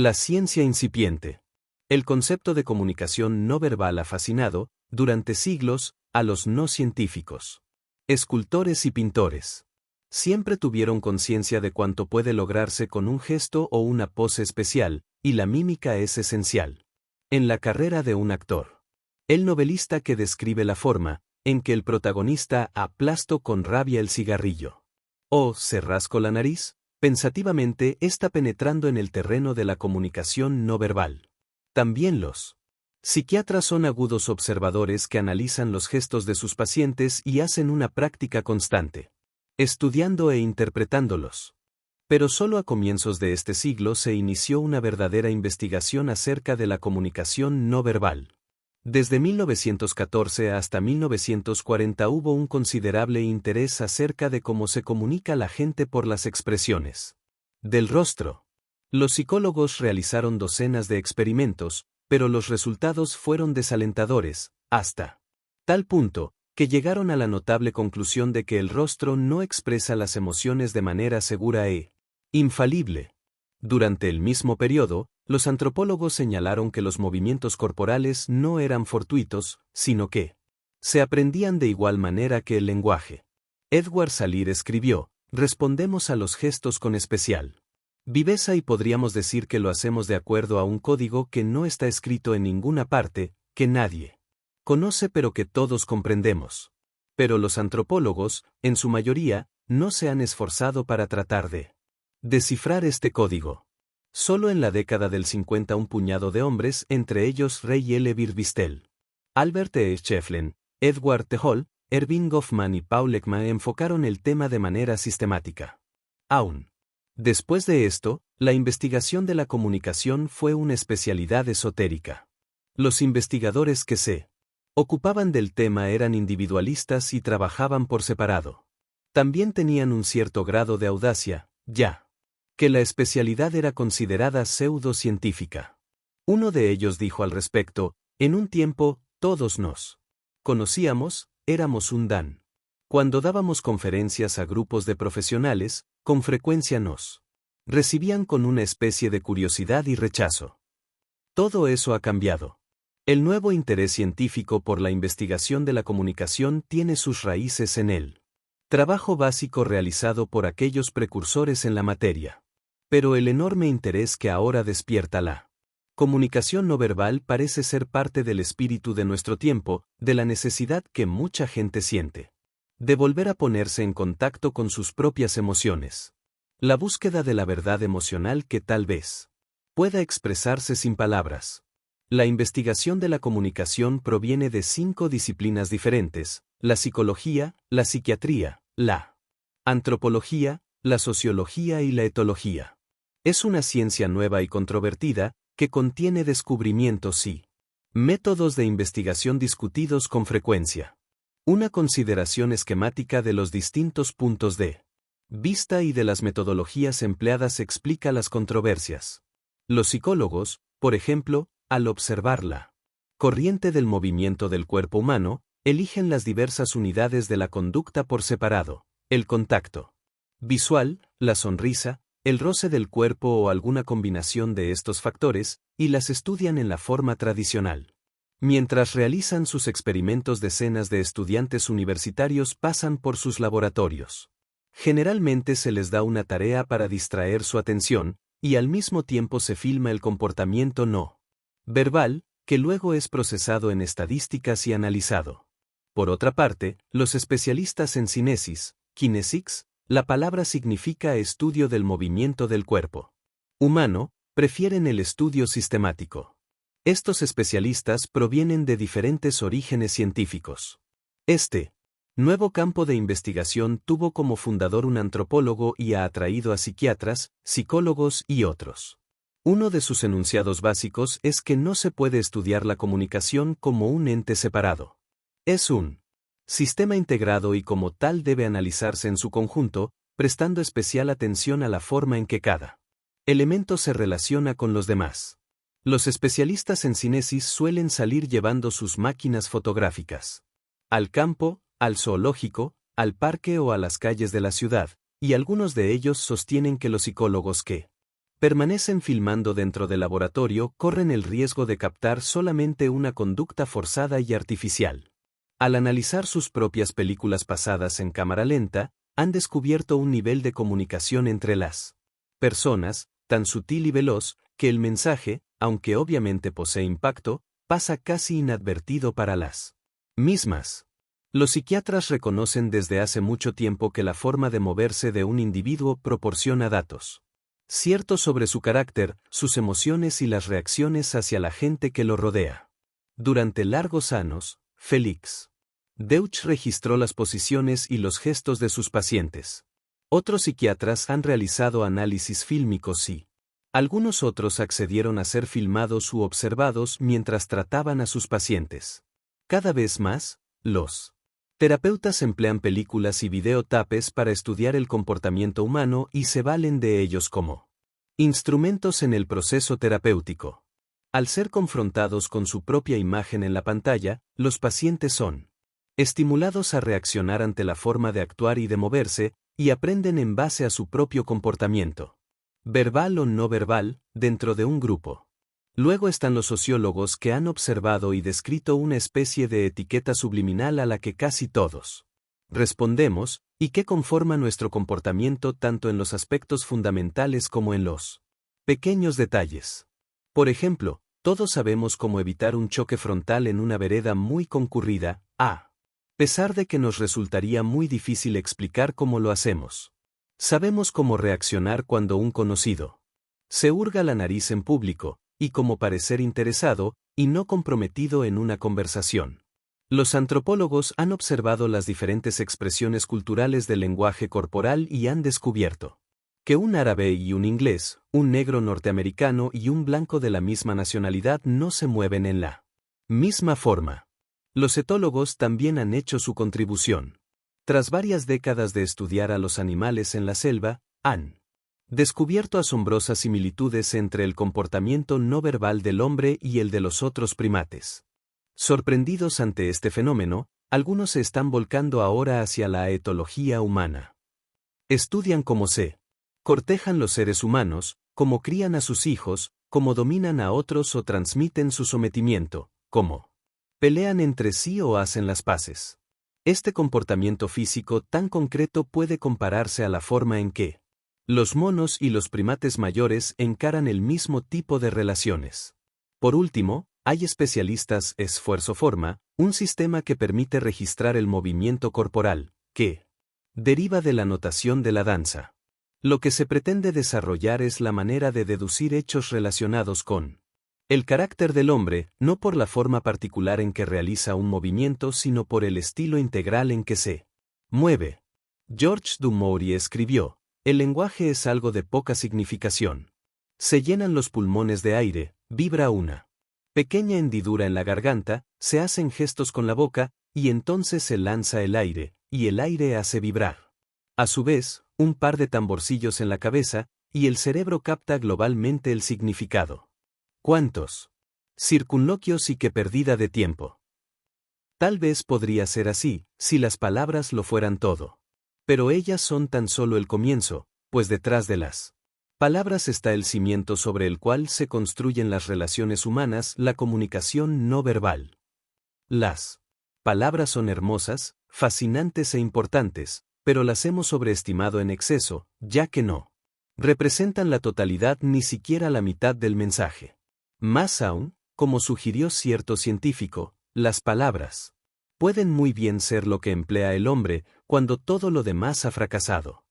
La ciencia incipiente. El concepto de comunicación no verbal ha fascinado, durante siglos, a los no científicos. Escultores y pintores. Siempre tuvieron conciencia de cuánto puede lograrse con un gesto o una pose especial, y la mímica es esencial. En la carrera de un actor. El novelista que describe la forma en que el protagonista aplastó con rabia el cigarrillo. O se rascó la nariz, pensativamente está penetrando en el terreno de la comunicación no verbal. También los psiquiatras son agudos observadores que analizan los gestos de sus pacientes y hacen una práctica constante, estudiando e interpretándolos. Pero solo a comienzos de este siglo se inició una verdadera investigación acerca de la comunicación no verbal. Desde 1914 hasta 1940 hubo un considerable interés acerca de cómo se comunica la gente por las expresiones del rostro. Los psicólogos realizaron docenas de experimentos, pero los resultados fueron desalentadores, hasta tal punto que llegaron a la notable conclusión de que el rostro no expresa las emociones de manera segura e infalible. Durante el mismo periodo, los antropólogos señalaron que los movimientos corporales no eran fortuitos, sino que se aprendían de igual manera que el lenguaje. Edward Salir escribió: respondemos a los gestos con especial viveza y podríamos decir que lo hacemos de acuerdo a un código que no está escrito en ninguna parte, que nadie conoce pero que todos comprendemos. Pero los antropólogos, en su mayoría, no se han esforzado para tratar de descifrar este código. Solo en la década del 50 un puñado de hombres, entre ellos Ray L. Birbistel, Albert E. Schefflen, Edward T. Hall, Erving Goffman y Paul Ekman enfocaron el tema de manera sistemática. Aún después de esto, la investigación de la comunicación fue una especialidad esotérica. Los investigadores que se ocupaban del tema eran individualistas y trabajaban por separado. También tenían un cierto grado de audacia, ya que la especialidad era considerada pseudocientífica. Uno de ellos dijo al respecto: en un tiempo, todos nos conocíamos, éramos un dan. Cuando dábamos conferencias a grupos de profesionales, con frecuencia nos recibían con una especie de curiosidad y rechazo. Todo eso ha cambiado. El nuevo interés científico por la investigación de la comunicación tiene sus raíces en el trabajo básico realizado por aquellos precursores en la materia. Pero el enorme interés que ahora despierta la comunicación no verbal parece ser parte del espíritu de nuestro tiempo, de la necesidad que mucha gente siente de volver a ponerse en contacto con sus propias emociones. La búsqueda de la verdad emocional que tal vez pueda expresarse sin palabras. La investigación de la comunicación proviene de 5 disciplinas diferentes: la psicología, la psiquiatría, la antropología, la sociología y la etología. Es una ciencia nueva y controvertida, que contiene descubrimientos y métodos de investigación discutidos con frecuencia. Una consideración esquemática de los distintos puntos de vista y de las metodologías empleadas explica las controversias. Los psicólogos, por ejemplo, al observar la corriente del movimiento del cuerpo humano, eligen las diversas unidades de la conducta por separado: el contacto visual, la sonrisa, el roce del cuerpo o alguna combinación de estos factores, y las estudian en la forma tradicional. Mientras realizan sus experimentos, decenas de estudiantes universitarios pasan por sus laboratorios. Generalmente se les da una tarea para distraer su atención, y al mismo tiempo se filma el comportamiento no verbal, que luego es procesado en estadísticas y analizado. Por otra parte, los especialistas en cinesis, kinesics, la palabra significa estudio del movimiento del cuerpo humano, prefieren el estudio sistemático. Estos especialistas provienen de diferentes orígenes científicos. Este nuevo campo de investigación tuvo como fundador un antropólogo y ha atraído a psiquiatras, psicólogos y otros. Uno de sus enunciados básicos es que no se puede estudiar la comunicación como un ente separado. Es un sistema integrado y como tal debe analizarse en su conjunto, prestando especial atención a la forma en que cada elemento se relaciona con los demás. Los especialistas en cinesis suelen salir llevando sus máquinas fotográficas al campo, al zoológico, al parque o a las calles de la ciudad, y algunos de ellos sostienen que los psicólogos que permanecen filmando dentro del laboratorio corren el riesgo de captar solamente una conducta forzada y artificial. Al analizar sus propias películas pasadas en cámara lenta, han descubierto un nivel de comunicación entre las personas, tan sutil y veloz, que el mensaje, aunque obviamente posee impacto, pasa casi inadvertido para las mismas. Los psiquiatras reconocen desde hace mucho tiempo que la forma de moverse de un individuo proporciona datos ciertos sobre su carácter, sus emociones y las reacciones hacia la gente que lo rodea. Durante largos años, Félix Deutsch registró las posiciones y los gestos de sus pacientes. Otros psiquiatras han realizado análisis fílmicos y algunos otros accedieron a ser filmados u observados mientras trataban a sus pacientes. Cada vez más, los terapeutas emplean películas y videotapes para estudiar el comportamiento humano y se valen de ellos como instrumentos en el proceso terapéutico. Al ser confrontados con su propia imagen en la pantalla, los pacientes son estimulados a reaccionar ante la forma de actuar y de moverse, y aprenden en base a su propio comportamiento, verbal o no verbal, dentro de un grupo. Luego están los sociólogos que han observado y descrito una especie de etiqueta subliminal a la que casi todos respondemos, y que conforma nuestro comportamiento tanto en los aspectos fundamentales como en los pequeños detalles. Por ejemplo, todos sabemos cómo evitar un choque frontal en una vereda muy concurrida, a pesar de que nos resultaría muy difícil explicar cómo lo hacemos. Sabemos cómo reaccionar cuando un conocido se hurga la nariz en público, y cómo parecer interesado, y no comprometido en una conversación. Los antropólogos han observado las diferentes expresiones culturales del lenguaje corporal y han descubierto que un árabe y un inglés, un negro norteamericano y un blanco de la misma nacionalidad no se mueven en la misma forma. Los etólogos también han hecho su contribución. Tras varias décadas de estudiar a los animales en la selva, han descubierto asombrosas similitudes entre el comportamiento no verbal del hombre y el de los otros primates. Sorprendidos ante este fenómeno, algunos se están volcando ahora hacia la etología humana. Estudian cómo se cortejan los seres humanos, cómo crían a sus hijos, cómo dominan a otros o transmiten su sometimiento, cómo pelean entre sí o hacen las paces. Este comportamiento físico tan concreto puede compararse a la forma en que los monos y los primates mayores encaran el mismo tipo de relaciones. Por último, hay especialistas esfuerzo-forma, un sistema que permite registrar el movimiento corporal, que deriva de la notación de la danza. Lo que se pretende desarrollar es la manera de deducir hechos relacionados con el carácter del hombre, no por la forma particular en que realiza un movimiento, sino por el estilo integral en que se mueve. Georges Dumouriez escribió: el lenguaje es algo de poca significación. Se llenan los pulmones de aire, vibra una pequeña hendidura en la garganta, se hacen gestos con la boca, y entonces se lanza el aire, y el aire hace vibrar. A su vez, un par de tamborcillos en la cabeza, y el cerebro capta globalmente el significado. ¿Cuántos circunloquios y qué pérdida de tiempo? Tal vez podría ser así, si las palabras lo fueran todo. Pero ellas son tan solo el comienzo, pues detrás de las palabras está el cimiento sobre el cual se construyen las relaciones humanas, la comunicación no verbal. Las palabras son hermosas, fascinantes e importantes, pero las hemos sobreestimado en exceso, ya que no representan la totalidad ni siquiera la mitad del mensaje. Más aún, como sugirió cierto científico, las palabras pueden muy bien ser lo que emplea el hombre cuando todo lo demás ha fracasado.